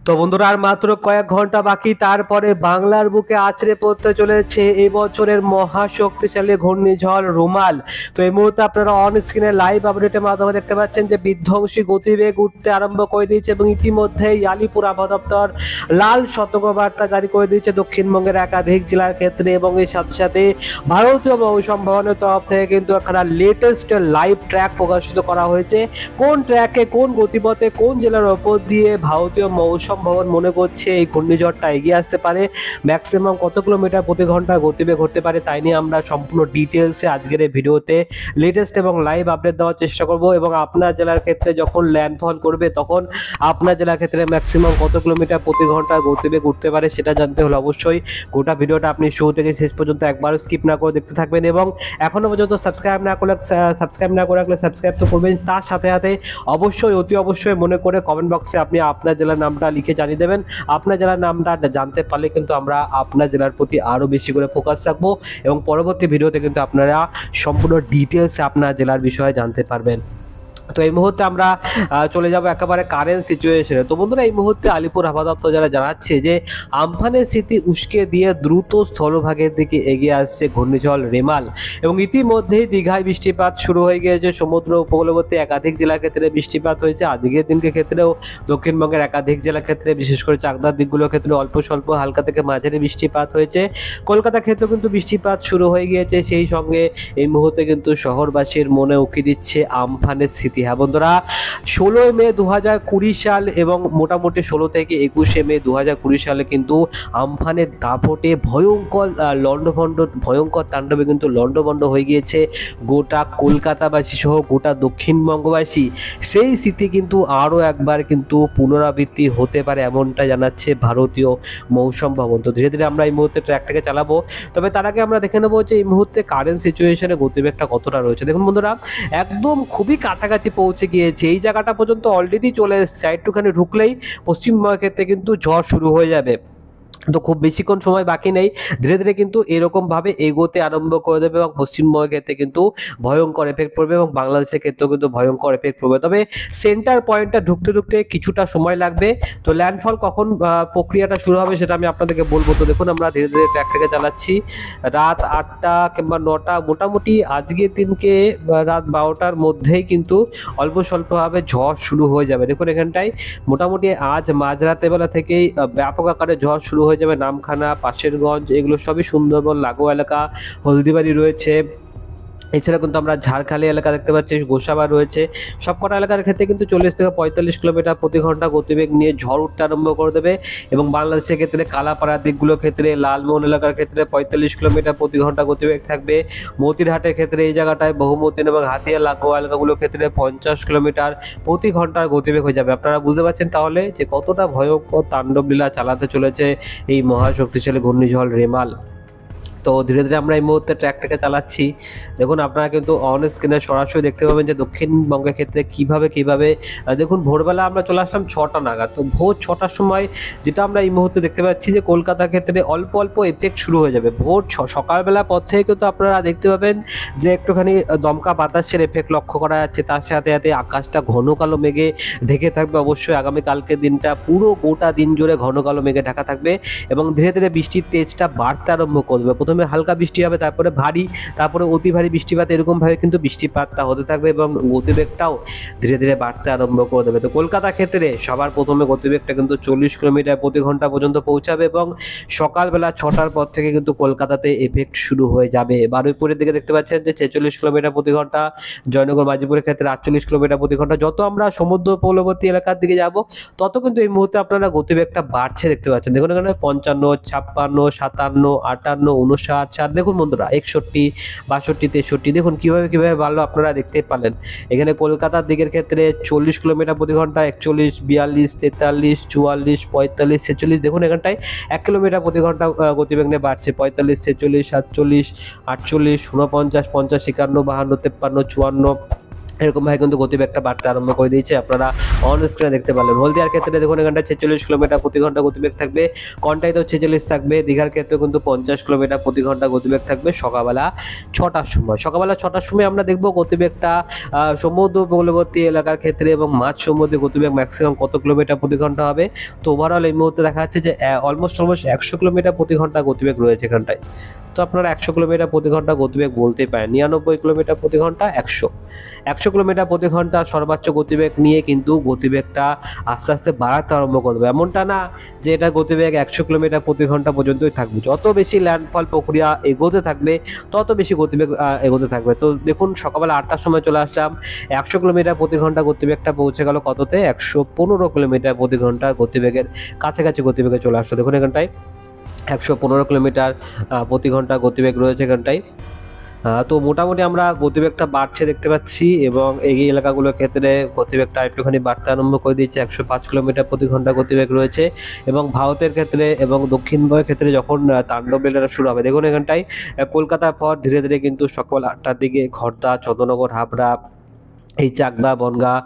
তো বন্ধুরা আর মাত্র কয়েক ঘন্টা বাকি, তারপরে বাংলার বুকে আছড়ে পড়তে চলেছে এই বছরের মহাশক্তিশালী ঘূর্ণিঝড় রুমাল। তো এই মুহূর্তে আপনারা অন স্ক্রিনে লাইভ আপডেটের মাধ্যমে দেখতে পাচ্ছেন যে বিধ্বংসী গতিবেগ উঠতে আরম্ভ করে দিয়েছে এবং ইতিমধ্যেই আলিপুর আবহাওয়া দপ্তর লাল সতর্কবার্তা জারি করে দিয়েছে দক্ষিণবঙ্গের একাধিক জেলার ক্ষেত্রে। এবং এর সাথে সাথে ভারতীয় মৌসুম ভবনের তরফ থেকে কিন্তু একটা লেটেস্ট লাইভ ট্র্যাক প্রকাশিত করা হয়েছে। কোন ট্র্যাকে কোন গতিপথে কোন জেলার ওপর দিয়ে ভারতীয় মৌসুম ভবন মনে করছে এই ঘূর্ণিঝড়টা এগিয়ে আসতে পারে, ম্যাক্সিমাম কত কিলোমিটার প্রতি ঘন্টা গতিবেগ হতে পারে, তাই নিয়ে আমরা সম্পূর্ণ ডিটেলসে আজকের এই ভিডিওতে লেটেস্ট এবং লাইভ আপডেট দেওয়ার চেষ্টা করব। এবং আপনার জেলার ক্ষেত্রে যখন ল্যান্ডফল করবে তখন আপনার জেলার ক্ষেত্রে ম্যাক্সিমাম কত কিলোমিটার প্রতি ঘন্টা গতিবেগ উঠতে পারে সেটা জানতে হলে অবশ্যই গোটা ভিডিওটা আপনি শুরু থেকে শেষ পর্যন্ত একবারও স্কিপ না করে দেখতে থাকবেন। এবং এখনো পর্যন্ত সাবস্ক্রাইব না করে রাখলে সাবস্ক্রাইব তো করবেন, তার সাথে সাথে অবশ্যই অতি অবশ্যই মনে করে কমেন্ট বক্সে আপনি আপনার জেলার নামটা লিখে জানিয়ে দেবেন। আপনার জেলার নামটা জানতে পারলে কিন্তু আমরা আপনার জেলার প্রতি আরও বেশি করে ফোকাস রাখবো এবং পরবর্তী ভিডিওতে কিন্তু আপনারা সম্পূর্ণ ডিটেলসে আপনার জেলার বিষয়ে জানতে পারবেন। তো এই মুহূর্তে আমরা চলে যাব একেবারে কারেন্ট সিচুয়েশনে। তো বন্ধুরা এই মুহূর্তে আলিপুর আবহাওয়া দপ্তর যারা জানাচ্ছে যে আমফানের স্মৃতি উস্কে দিয়ে দ্রুত স্থলভাগের দিকে এগিয়ে আসছে ঘূর্ণিঝড় রেমাল। এবং ইতিমধ্যেই দীঘায় বৃষ্টিপাত শুরু হয়ে গিয়েছে, সমুদ্র উপকূলবর্তী একাধিক জেলার ক্ষেত্রে বৃষ্টিপাত হয়েছে। আজকের দিনকে ক্ষেত্রেও দক্ষিণবঙ্গের একাধিক জেলার ক্ষেত্রে বিশেষ করে চাকদার দিকগুলোর ক্ষেত্রে অল্প স্বল্প হালকা থেকে মাঝারি বৃষ্টিপাত হয়েছে। কলকাতা ক্ষেত্রেও কিন্তু বৃষ্টিপাত শুরু হয়ে গিয়েছে। সেই সঙ্গে এই মুহূর্তে কিন্তু শহরবাসীর মনে উকি দিচ্ছে আমফানের স্মৃতি। হ্যাঁ বন্ধুরা, 16 মে 2020 সাল এবং মোটামুটি 16 থেকে 21 মে 2020 সালে কিন্তু আমফানের দাপটে ভয়ঙ্কর লণ্ডভণ্ড ভয়ঙ্কর তাণ্ডবে কিন্তু লণ্ডভণ্ড হয়ে গিয়েছে গোটা কলকাতাবাসী সহ গোটা দক্ষিণবঙ্গবাসী। সেই স্মৃতি কিন্তু আরও একবার কিন্তু পুনরাবৃত্তি হতে পারে এমনটা জানাচ্ছে ভারতীয় মৌসুম ভবন। তো ধীরে ধীরে আমরা এই মুহূর্তে ট্র্যাকটাকে চালাবো, তবে তার আগে আমরা দেখে নেবো যে এই মুহূর্তে কারেন্ট সিচুয়েশনে গতিবেগটা কতটা রয়েছে। দেখুন বন্ধুরা, একদম খুবই কাছাকাছি পৌঁছে গিয়েছে, এই জায়গাটা পর্যন্ত অলরেডি চলে এসছে। একটুখানি ঢুকলেই পশ্চিমবঙ্গের ক্ষেত্রে কিন্তু ঝড় শুরু হয়ে যাবে। তো খুব বেশিক্ষণ সময় বাকি নেই, ধীরে ধীরে কিন্তু এরকমভাবে এগোতে আরম্ভ করে দেবে এবং পশ্চিমবঙ্গের ক্ষেত্রে কিন্তু ভয়ঙ্কর এফেক্ট পড়বে এবং বাংলাদেশের ক্ষেত্রেও কিন্তু ভয়ঙ্কর এফেক্ট পড়বে। তবে সেন্টার পয়েন্টটা ঢুকতে ঢুকতে কিছুটা সময় লাগবে। তো ল্যান্ডফল কখন প্রক্রিয়াটা শুরু হবে সেটা আমি আপনাদেরকে বলবো। তো দেখুন আমরা ধীরে ধীরে ট্র্যাকটাকে চালাচ্ছি, রাত 8টা কিংবা 9টা, মোটামুটি আজকের দিনকে রাত 12টার মধ্যেই কিন্তু অল্প স্বল্পভাবে ঝড় শুরু হয়ে যাবে। দেখুন এখানটায় মোটামুটি আজ মাঝরাতে বেলা থেকেই ব্যাপক আকারে ঝড় শুরু হয়ে যাবে। নামখানা, পাশেরগঞ্জ এগুলো সবই সুন্দরবন লাগোয়া এলাকা, হলদিবাড়ি রয়েছে, এছাড়া কিন্তু আমরা ঝাড়খালি এলাকা দেখতে পাচ্ছি, গোসাবা রয়েছে। সবকটা এলাকার ক্ষেত্রে কিন্তু 40 থেকে 45 কিলোমিটার প্রতি ঘন্টা গতিবেগ নিয়ে ঝড় উঠতে আরম্ভ করে দেবে। এবং বাংলাদেশের ক্ষেত্রে কালাপাড়ার দিকগুলোর ক্ষেত্রে, লালমোহন এলাকার ক্ষেত্রে 45 কিলোমিটার প্রতি ঘন্টা গতিবেগ থাকবে। মতিরহাটের ক্ষেত্রে এই জায়গাটায় বহুমতিন এবং হাতিয়া লাগোয়া এলাকাগুলোর ক্ষেত্রে 50 কিলোমিটার প্রতি ঘন্টার গতিবেগ হয়ে যাবে। আপনারা বুঝতে পারছেন তাহলে যে কতটা ভয়ঙ্কর তাণ্ডবলীলা চালাতে চলেছে এই মহাশক্তিশালী ঘূর্ণিঝড় রেমাল। তো ধীরে ধীরে আমরা এই মুহূর্তে ট্র্যাকটাকে চালাচ্ছি। দেখুন আপনারা কিন্তু অন স্ক্রিনে সরাসরি দেখতে পাবেন যে দক্ষিণবঙ্গের ক্ষেত্রে কিভাবে দেখুন ভোরবেলা আমরা চলে আসলাম 6টা নাগাদ। তো ভোর 6টার সময় যেটা আমরা এই মুহূর্তে দেখতে পাচ্ছি যে কলকাতার ক্ষেত্রে অল্প অল্প এফেক্ট শুরু হয়ে যাবে। ভোর সকালবেলা পর থেকে কিন্তু আপনারা দেখতে পাবেন যে একটুখানি দমকা বাতাসের এফেক্ট লক্ষ্য করা যাচ্ছে। তার সাথে সাথে আকাশটা ঘন কালো মেঘে ঢেকে থাকবে। অবশ্যই আগামীকালকের দিনটা পুরো গোটা দিন জুড়ে ঘন কালো মেঘে ঢাকা থাকবে এবং ধীরে ধীরে বৃষ্টির তেজটা বাড়তে আরম্ভ করবে। প্রথমে হালকা বৃষ্টি হবে, তারপরে ভারী, তারপরে অতি ভারী বৃষ্টিপাত, এরকমভাবে কিন্তু বৃষ্টিপাতটা হতে থাকবে এবং গতিবেগটাও ধীরে ধীরে বাড়তে আরম্ভ করে দেবে। তো কলকাতার ক্ষেত্রে সবার প্রথমে গতিবেগটা কিন্তু 40 কিলোমিটার প্রতি ঘন্টা পর্যন্ত পৌঁছাবে এবং সকালবেলা 6টার পর থেকে কিন্তু কলকাতাতে এফেক্ট শুরু হয়ে যাবে। বারুইপুরের দিকে দেখতে পাচ্ছেন যে 46 কিলোমিটার প্রতি ঘন্টা, জয়নগর মাঝিপুরের ক্ষেত্রে 48 কিলোমিটার প্রতি ঘন্টা। যত আমরা সমুদ্র উপকূলবর্তী এলাকার দিকে যাব তত কিন্তু এই মুহূর্তে আপনারা গতিবেগটা বাড়ছে দেখতে পাচ্ছেন। দেখুন এখানে 55, 56, 57, 58, 59, দেখুন বন্ধুরা 61, 62, 63, দেখুন কিভাবে বাড়লো আপনারা দেখতে পারলেন। এখানে কলকাতার দিকের ক্ষেত্রে 40 কিলোমিটার প্রতি ঘন্টা, 41, 42, 43, 44, 45, 46, দেখুন এখানটায় 1 কিলোমিটার প্রতি ঘন্টা গতিবেগ নিয়ে বাড়ছে। 45, 46, 47, 48, 49, 50, 51, 52, 53, 54, এরকম ভাবে কিন্তু গতিবেগটা বাড়তে আরম্ভ করে দিয়েছে, আপনারা অন স্ক্রিনে দেখতে পারলেন। হলদিয়ার ক্ষেত্রে দেখুন এখানটা 46 কিলোমিটার প্রতি ঘন্টা গতিবেগ থাকবে, কন্টাইতেও 46 থাকবে, দীঘার ক্ষেত্রে কিন্তু 50 কিলোমিটার প্রতি ঘন্টা গতিবেগ থাকবে সকালবেলা 6টার সময়। সকালবেলা 6টার সময় আমরা দেখবো গতিবেগটা সমুদ্র উপকূলবর্তী এলাকার ক্ষেত্রে এবং মাঝ সমুদ্রে গতিবেগ ম্যাক্সিমাম কত কিলোমিটার প্রতি ঘন্টা হবে। তো ওভারঅল এই মুহূর্তে দেখা যাচ্ছে যে অলমোস্ট 100 কিলোমিটার প্রতি ঘন্টা গতিবেগ রয়েছে এখানটায়। তো আপনারা 100 কিলোমিটার প্রতি ঘন্টা গতিবেগ বলতে পারেন, 99 কিলোমিটার প্রতি ঘন্টা 100 কিলোমিটার প্রতি ঘন্টা সর্বোচ্চ গতিবেগ নিয়ে কিন্তু গতিবেগটা আস্তে আস্তে বাড়াতে আরম্ভ করবে। এমনটা না যে এটা গতিবেগ 100 কিলোমিটার প্রতি ঘন্টা পর্যন্তই থাকবে, যত বেশি ল্যান্ডফল প্রক্রিয়া এগোতে থাকবে তত বেশি গতিবেগ এগোতে থাকবে। তো দেখুন সকালবেলা 8টার সময় চলে আসলাম, 100 কিলোমিটার প্রতি ঘন্টা গতিবেগটা পৌঁছে গেল কততে, 115 কিলোমিটার প্রতি ঘন্টা গতিবেগের কাছাকাছি গতিবেগে চলে আসলো। দেখুন এখানটায় 115 কিলোমিটার প্রতি ঘন্টা গতিবেগ রয়েছে এখানটায়। তো মোটামুটি আমরা গতিবেগটা বাড়ছে দেখতে পাচ্ছি এবং এই এলাকাগুলোর ক্ষেত্রে গতিবেগটা একটুখানি বাড়তে আরম্ভ করে দিয়েছে। 105 কিলোমিটার প্রতি ঘন্টা গতিবেগ রয়েছে এবং ভারতের ক্ষেত্রে এবং দক্ষিণবঙ্গের ক্ষেত্রে যখন তাণ্ডব লীলাটা শুরু হবে, দেখুন এখানটায় কলকাতার পর ধীরে ধীরে কিন্তু সকাল 8টার দিকে খড়দা, চন্দ্রনগর, হাবড়া, এই চাকদা, বনগাঁ,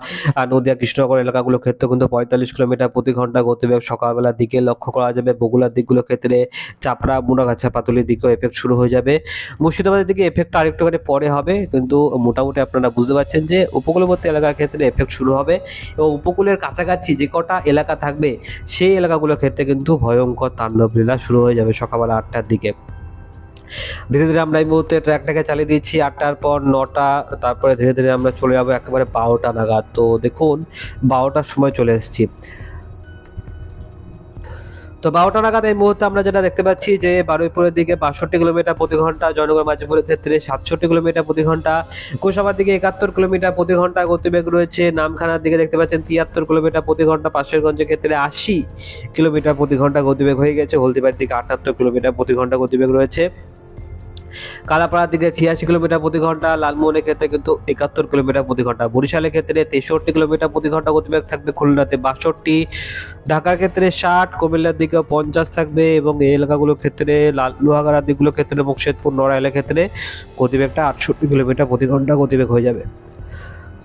নদিয়া, কৃষ্ণনগর এলাকাগুলোর ক্ষেত্রে কিন্তু 45 কিলোমিটার প্রতি ঘন্টা গতিবেগ সকালবেলার দিকে লক্ষ্য করা যাবে। বগুড়ার দিকগুলোর ক্ষেত্রে চাপড়া, মুড়াগাছা, পাতুলির দিকেও এফেক্ট শুরু হয়ে যাবে। মুর্শিদাবাদের দিকে এফেক্টটা আরেকটুখানি পরে হবে, কিন্তু মোটামুটি আপনারা বুঝতে পারছেন যে উপকূলবর্তী এলাকার ক্ষেত্রে এফেক্ট শুরু হবে এবং উপকূলের কাছাকাছি যে কটা এলাকা থাকবে সেই এলাকাগুলোর ক্ষেত্রে কিন্তু ভয়ঙ্কর তাণ্ডব লীলা শুরু হয়ে যাবে সকালবেলা 8টার দিকে। ধীরে ধীরে আমরা এই মুহূর্তে ট্র্যাকটাকে চালিয়ে দিচ্ছি 8টার পর 9টা, তারপরে ধীরে ধীরে আমরা চলে যাবো একেবারে 12টা নাগাদ। তো দেখুন 12টার সময় চলে এসেছি। তো 12টা নাগাদ এই মুহূর্তে আমরা যেটা দেখতে পাচ্ছি যে বারুইপুরের দিকে 62 কিলোমিটার প্রতি ঘন্টা, জয়নগর মাঝিপুরের ক্ষেত্রে 67 কিলোমিটার প্রতি ঘন্টা, কোষাবার দিকে 71 কিলোমিটার প্রতি ঘন্টা গতিবেগ রয়েছে, নামখানার দিকে দেখতে পাচ্ছেন 73 কিলোমিটার প্রতি ঘন্টা, পাশেরগঞ্জের ক্ষেত্রে 80 কিলোমিটার প্রতি ঘন্টা গতিবেগ হয়ে গেছে, হলদিবাড়ির দিকে 78 কিলোমিটার প্রতি ঘন্টা গতিবেগ রয়েছে, কালাপাড়ার দিকে 86 কিলোমিটার প্রতি ঘন্টা, লালমোহনের ক্ষেত্রে কিন্তু 71 কিলোমিটার প্রতি ঘন্টা, বরিশালের ক্ষেত্রে 63 কিলোমিটার প্রতি ঘন্টা গতিবেগ থাকবে, খুলনাতে 62, ঢাকার ক্ষেত্রে 60, কুমিল্লার দিকে 50 থাকবে এবং এই এলাকাগুলোর ক্ষেত্রে লোহাগাড়ার দিকগুলোর ক্ষেত্রে মুকশেদপুর, নড়াইলের ক্ষেত্রে গতিবেগটা 68 কিলোমিটার প্রতি ঘন্টা গতিবেগ হয়ে যাবে।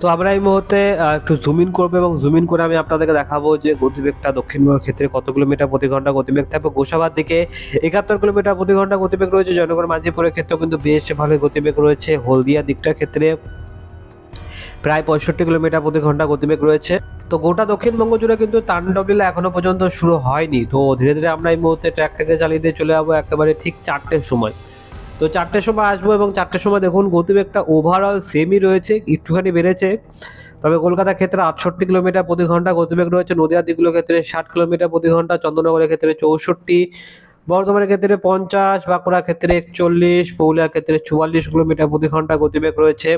তো আমরা এই মুহূর্তে একটু জুম ইন করবো এবং জুম ইন করে আমি আপনাদেরকে দেখাবো যে গতিবেগটা দক্ষিণবঙ্গের ক্ষেত্রে কত কিলোমিটার প্রতি ঘন্টা গতিবেগ থাকবে। গোসাবার দিকে 71 কিলোমিটার প্রতি ঘন্টা গতিবেগ রয়েছে, জয়নগর মাঝিপুরের ক্ষেত্রেও কিন্তু বেশ ভালো গতিবেগ রয়েছে, হলদিয়া দিকটার ক্ষেত্রে প্রায় 65 কিলোমিটার প্রতি ঘন্টা গতিবেগ রয়েছে। তো গোটা দক্ষিণবঙ্গ জুড়ে কিন্তু তাণ্ডব লীলা এখনো পর্যন্ত শুরু হয়নি। তো ধীরে ধীরে আমরা এই মুহূর্তে ট্র্যাকটাকে চালিয়ে দিয়ে চলে যাবো একেবারে ঠিক 4টের সময়। তো 4টের সময় আসবো এবং 4টের সময় দেখুন গতিবেগটা ওভারঅল সেমই রয়েছে, একটুখানি বেড়েছে, তবে কলকাতার ক্ষেত্রে 68 কিলোমিটার প্রতি ঘন্টা গতিবেগ রয়েছে, নদিয়ার দিকগুলোর ক্ষেত্রে 60 কিলোমিটার প্রতি ঘন্টা, চন্দ্রনগরের ক্ষেত্রে 64, বর্ধমানের ক্ষেত্রে 50, বাঁকুড়ার ক্ষেত্রে 41, পুরুলিয়ার ক্ষেত্রে 44 কিলোমিটার প্রতি ঘন্টা গতিবেগ রয়েছে।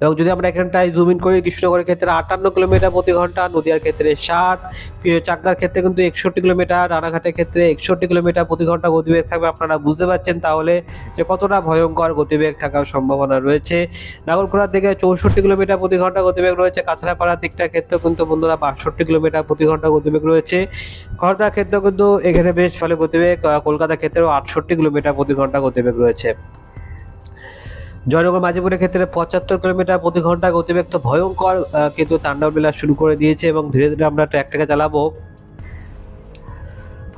এবং যদি আমরা এখানটায় জুম ইন করি, কৃষ্ণনগরের ক্ষেত্রে 58 কিলোমিটার প্রতি ঘন্টা, নদিয়ার ক্ষেত্রে 60, চাকদার ক্ষেত্রে কিন্তু 61 কিলোমিটার, রানাঘাটের ক্ষেত্রে 61 কিলোমিটার প্রতি ঘন্টা গতিবেগ থাকবে। আপনারা বুঝতে পারছেন তাহলে যে কতটা ভয়ঙ্কর গতিবেগ থাকার সম্ভাবনা রয়েছে। নাগরকোলার দিকে 64 কিলোমিটার প্রতি ঘন্টা গতিবেগ রয়েছে, কাছড়াপাড়ার দিকটার ক্ষেত্রেও কিন্তু বন্ধুরা 62 কিলোমিটার প্রতি ঘন্টা গতিবেগ রয়েছে, খড়দার ক্ষেত্রেও কিন্তু এখানে বেশ ভালো গতিবেগ, কলকাতার ক্ষেত্রেও 68 কিলোমিটার প্রতি ঘন্টা গতিবেগ রয়েছে, জয়নগর মাঝিপুরের ক্ষেত্রে 75 কিলোমিটার প্রতি ঘন্টা গতিবেগ। তো ভয়ঙ্কর কিন্তু তাণ্ডব লীলা শুরু করে দিয়েছে এবং ধীরে ধীরে আমরা ট্র্যাকটাকে চালাবো।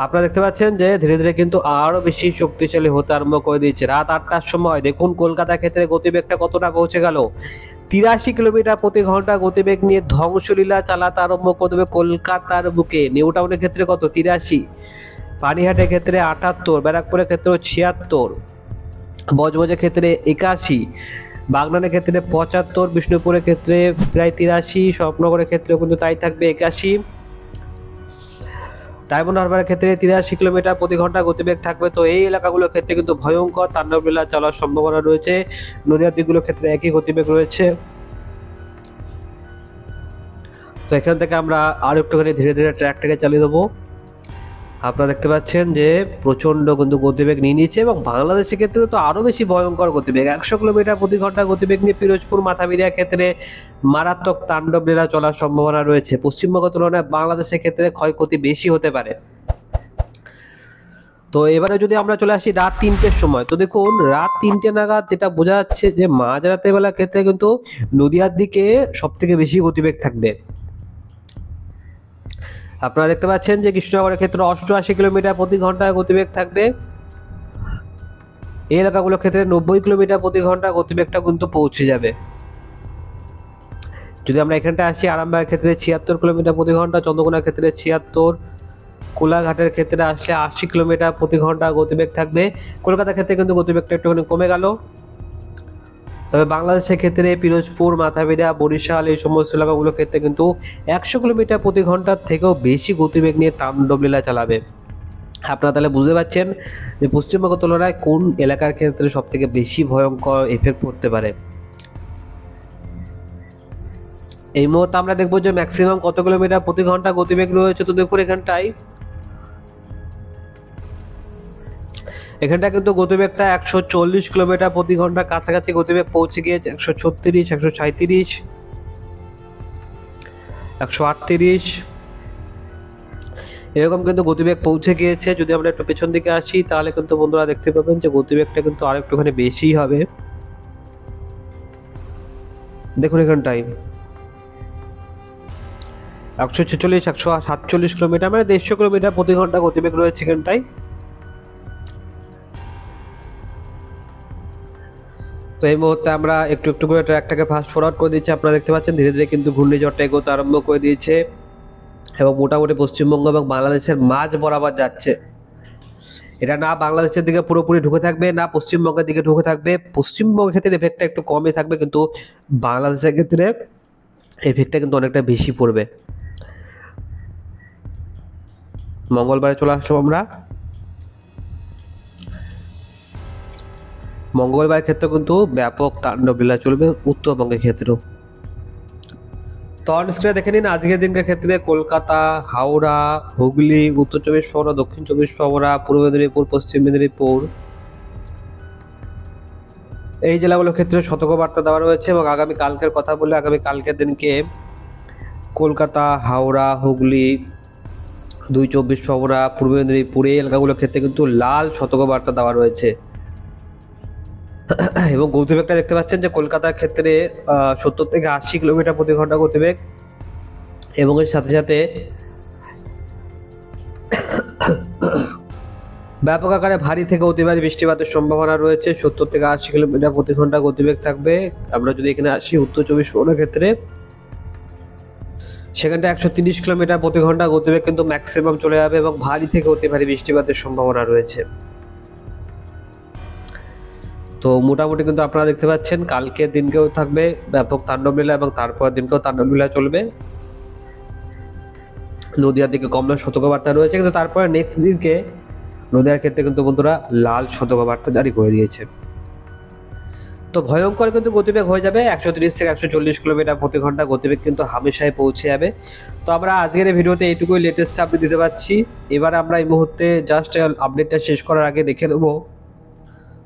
আপনারা দেখতে পাচ্ছেন যে ধীরে ধীরে কিন্তু আরো বেশি শক্তিশালী হতে আরম্ভ করে দিয়েছে। রাত 8টার সময় দেখুন কলকাতার ক্ষেত্রে গতিবেগটা কতটা পৌঁছে গেল, 83 কিলোমিটার প্রতি ঘন্টা গতিবেগ নিয়ে ধ্বংসলীলা চালাতে আরম্ভ করে দেবে কলকাতার বুকে। নিউ টাউনের ক্ষেত্রে কত, 83, পানিহাটের ক্ষেত্রে 78, ব্যারাকপুরের ক্ষেত্রেও 76, বজবজের ক্ষেত্রে 81, বাগনানের ক্ষেত্রে 75, বিষ্ণুপুরের ক্ষেত্রে প্রায় 83, স্বপ্নগরের ক্ষেত্রেও কিন্তু তাই থাকবে 81, ডায়মন্ড হারবারের ক্ষেত্রে 83 কিলোমিটার প্রতি ঘন্টা গতিবেগ থাকবে। তো এই এলাকাগুলোর ক্ষেত্রে কিন্তু ভয়ঙ্কর তাণ্ডব লীলা চলার সম্ভাবনা রয়েছে, নদীয়ার দিকগুলোর ক্ষেত্রে একই গতিবেগ রয়েছে। তো এখান থেকে আমরা আর একটুখানি ধীরে ধীরে ট্র্যাকটাকে চালিয়ে দেবো। আপনারা দেখতে পাচ্ছেন যে প্রচন্ড কিন্তু গতিবেগ নিয়ে নিচ্ছে এবং বাংলাদেশের ক্ষেত্রে তো আরো বেশি ভয়ঙ্কর গতিবেগ, 100 কিলোমিটার প্রতি ঘন্টা গতিবেগ নিয়ে পিরোজপুর, মাথাবিরিয়ার ক্ষেত্রে মারাত্মক তাণ্ডব লীলা চলার সম্ভাবনা রয়েছে। পশ্চিমবঙ্গ তুলনায় বাংলাদেশের ক্ষেত্রে ক্ষয়ক্ষতি বেশি হতে পারে। তো এবারে যদি আমরা চলে আসি রাত 3টের সময়, তো দেখুন রাত 3টে নাগাদ যেটা বোঝা যাচ্ছে যে মাঝরাতের বেলার ক্ষেত্রে কিন্তু নদিয়ার দিকে সব থেকে বেশি গতিবেগ থাকবে। আপনারা দেখতে পাচ্ছেন যে কৃষ্ণনগরের ক্ষেত্রে 88 কিলোমিটার প্রতি ঘন্টায় গতিবেগ থাকবে। এই এলাকাগুলোর ক্ষেত্রে 90 কিলোমিটার প্রতি ঘন্টা গতিবেগটা কিন্তু পৌঁছে যাবে। যদি আমরা এখানটা আসি, আরামবাগের ক্ষেত্রে 76 কিলোমিটার প্রতি ঘন্টা, চন্দ্রকোনার ক্ষেত্রে 76, কোলাঘাটের ক্ষেত্রে আসলে 80 কিলোমিটার প্রতি ঘন্টা গতিবেগ থাকবে। কলকাতার ক্ষেত্রে কিন্তু গতিবেগটা একটুখানি কমে গেল। তবে বাংলাদেশের ক্ষেত্রে পিরোজপুর, মাথাপিড়া, বরিশাল এই সমস্ত এলাকাগুলোর ক্ষেত্রে কিন্তু 100 কিলোমিটার প্রতি ঘন্টার থেকেও বেশি গতিবেগ নিয়ে তাণ্ডব লীলা চালাবে। আপনারা তাহলে বুঝতে পারছেন যে পশ্চিমবঙ্গ তুলনায় কোন এলাকার ক্ষেত্রে সব থেকে বেশি ভয়ঙ্কর এফেক্ট পড়তে পারে। এই মুহূর্তে আমরা দেখবো যে ম্যাক্সিমাম কত কিলোমিটার প্রতি ঘন্টা গতিবেগ রয়েছে। তো দেখুন এখানটা কিন্তু গতিবেগটা 140 কিলোমিটার প্রতি ঘন্টা কাছাকাছি গতিবেগ পৌঁছে গিয়েছে। 136, 137, 138 এরকম কিন্তু গতিবেগ পৌঁছে গিয়েছে। যদি আমরা একটু পেছন দিকে আসি তাহলে কিন্তু বন্ধুরা দেখতে পাবেন যে গতিবেগটা কিন্তু আর একটুখানি বেশি হবে। দেখুন এখানটায় 146, 147 কিলোমিটার, মানে 150 কিলোমিটার প্রতি ঘন্টা গতিবেগ রয়েছে এখানটায়। তো এই মুহূর্তে আমরা একটু একটু করে ট্র্যাকটাকে ফাস্ট ফরওয়ার্ড করে দিচ্ছি। আপনারা দেখতে পাচ্ছেন ধীরে ধীরে কিন্তু ঘূর্ণিঝড়টা এগোতে আরম্ভ করে দিয়েছে এবং মোটামুটি পশ্চিমবঙ্গ এবং বাংলাদেশের মাঝ বরাবর যাচ্ছে। এটা না বাংলাদেশের দিকে পুরোপুরি ঢুকে থাকবে, না পশ্চিমবঙ্গের দিকে ঢুকে থাকবে। পশ্চিমবঙ্গের ক্ষেত্রে এফেক্টটা একটু কমই থাকবে, কিন্তু বাংলাদেশের ক্ষেত্রে এফেক্টটা কিন্তু অনেকটা বেশি পড়বে। মঙ্গলবারে চলে আসলাম আমরা। মঙ্গলবারের ক্ষেত্রে কিন্তু ব্যাপক তাণ্ডব লীলা চলবে উত্তরবঙ্গের ক্ষেত্রেও। তো অন স্ক্রিনে দেখে নিন আজকের দিনকার ক্ষেত্রে কলকাতা, হাওড়া, হুগলি, উত্তর 24 পরগনা, দক্ষিণ 24 পরগনা, পূর্ব মেদিনীপুর, পশ্চিম মেদিনীপুর এই জেলাগুলোর ক্ষেত্রে সতর্কবার্তা দেওয়া রয়েছে। এবং আগামী কালকের কথা বলে আগামী কালকের দিনকে কলকাতা, হাওড়া, হুগলি, 2 24 পরগনা, পূর্ব মেদিনীপুর এই এলাকাগুলোর ক্ষেত্রে কিন্তু লাল সতর্কবার্তা দেওয়া রয়েছে। এবং গতিবেগটা দেখতে পাচ্ছেন যে কলকাতার ক্ষেত্রে 70 থেকে 80 কিলোমিটার প্রতি ঘন্টা গতিবেগ, এবং এর সাথে সাথে ব্যাপক আকারে ভারী থেকে অতি ভারী বৃষ্টিপাতের সম্ভাবনা রয়েছে। 70 থেকে 80 কিলোমিটার প্রতি ঘন্টা গতিবেগ থাকবে। আমরা যদি এখানে আসি উত্তর 24 পরগনার ক্ষেত্রে, সেখানটা 130 কিলোমিটার প্রতি ঘন্টা গতিবেগ কিন্তু ম্যাক্সিমাম চলে যাবে এবং ভারী থেকে অতি ভারী বৃষ্টিপাতের সম্ভাবনা রয়েছে। তো মোটামুটি কিন্তু আপনারা দেখতে পাচ্ছেন কালকের দিনকেও থাকবে ব্যাপক তাণ্ডব লীলা এবং তারপর দিনকেও তাণ্ডব লীলা চলবে। নদিয়ার দিকে কম সতর্কবার্তা রয়েছে, কিন্তু তারপরে নেক্সট দিনকে নদিয়ার ক্ষেত্রে কিন্তু বন্ধুরা লাল সতর্কবার্তা জারি করে দিয়েছে। তো ভয়ঙ্কর কিন্তু গতিবেগ হয়ে যাবে। 130 থেকে 140 কিলোমিটার প্রতি ঘন্টা গতিবেগ কিন্তু হামেশাই পৌঁছে যাবে। তো আমরা আজকের এই ভিডিওতে এইটুকুই লেটেস্ট আপডেট দিতে পারছি। এবার আমরা এই মুহূর্তে জাস্ট আপডেটটা শেষ করার আগে দেখে নেবো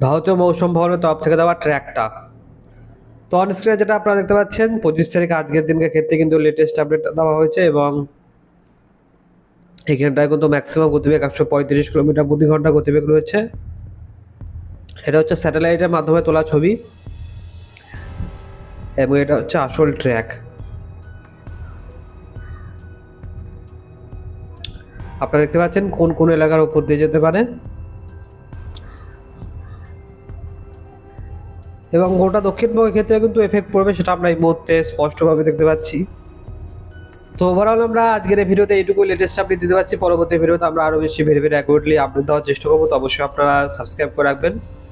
ভারতীয় মৌসুম ভবনের তরফ থেকে দেওয়া ট্র্যাকটা। তো অন স্ক্রিনে যেটা আপনারা দেখতে পাচ্ছেন 25 তারিখ আজকের দিনকে ক্ষেত্রে কিন্তু লেটেস্ট আপডেট দেওয়া হয়েছে এবং এখানটায় কিন্তু ম্যাক্সিমাম গতিবেগ 135 কিলোমিটার প্রতি ঘন্টা গতিবেগ রয়েছে। এটা হচ্ছে স্যাটেলাইটের মাধ্যমে তোলা ছবি এবং এটা হচ্ছে আসল ট্র্যাক। আপনারা দেখতে পাচ্ছেন কোন কোন এলাকার উপর দিয়ে যেতে পারে এবং গোটা দক্ষিণবঙ্গের ক্ষেত্রে কিন্তু এফেক্ট পড়বে, সেটা আমরা এই মুহূর্তে স্পষ্টভাবে দেখতে পাচ্ছি। তো ওভারঅল আমরা আজকের এই ভিডিওতে এইটুকু লেটেস্ট আপডেট দিতে পারছি। পরবর্তী ভিডিওতে আমরা আরো বেশি ভেরি অ্যাকুরেটলি আপডেট দেওয়ার চেষ্টা করবো। তো অবশ্যই আপনারা সাবস্ক্রাইব করে রাখবেন।